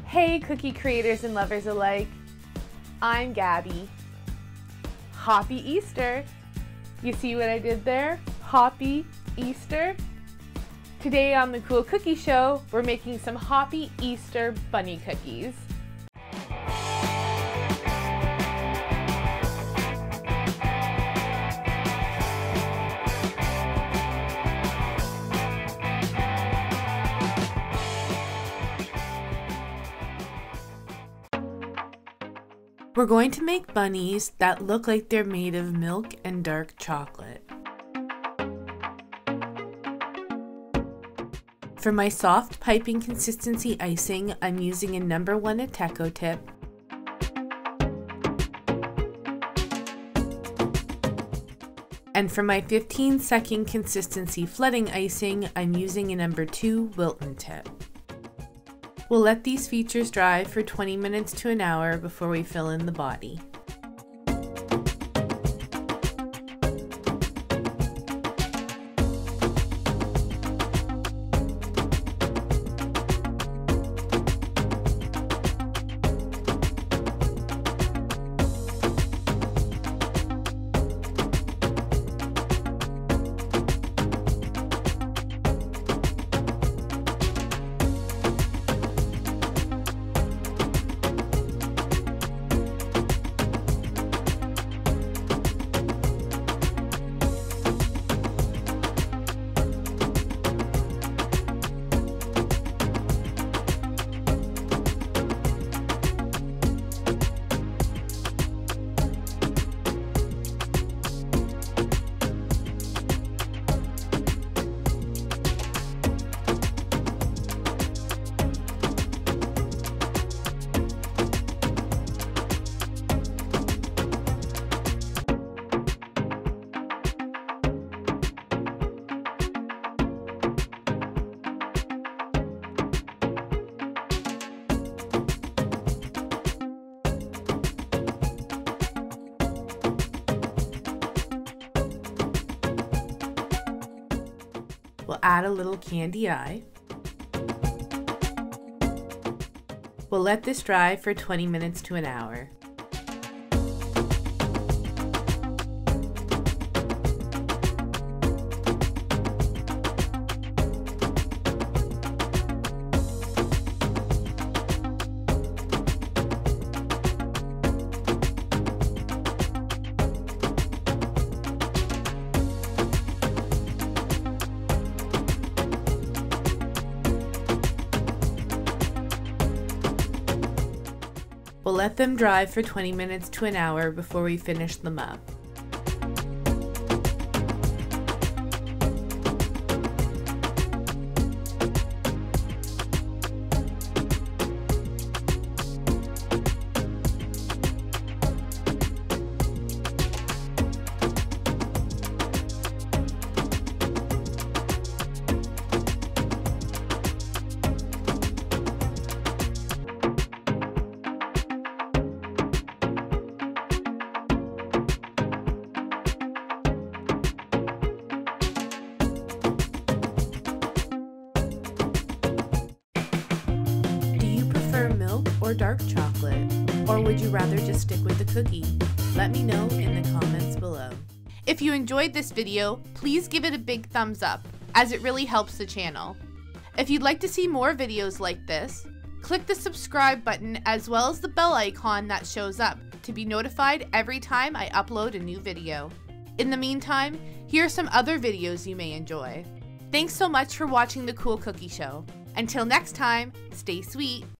Hey cookie creators and lovers alike, I'm Gabby. Hoppy Easter! You see what I did there? Hoppy Easter! Today on the Cool Cookie Show, we're making some Hoppy Easter bunny cookies. We're going to make bunnies that look like they're made of milk and dark chocolate. For my soft piping consistency icing, I'm using a No. 1 Ateco tip. And for my 15-second consistency flooding icing, I'm using a No. 2 Wilton tip. We'll let these features dry for 20 minutes to an hour before we fill in the body. We'll add a little candy eye. We'll let this dry for 20 minutes to an hour. We'll let them dry for 20 minutes to an hour before we finish them up. Milk or dark chocolate? Or would you rather just stick with the cookie? Let me know in the comments below. If you enjoyed this video, please give it a big thumbs up, as it really helps the channel. If you'd like to see more videos like this, click the subscribe button as well as the bell icon that shows up to be notified every time I upload a new video. In the meantime, here are some other videos you may enjoy. Thanks so much for watching the Cool Cookie Show. Until next time, stay sweet.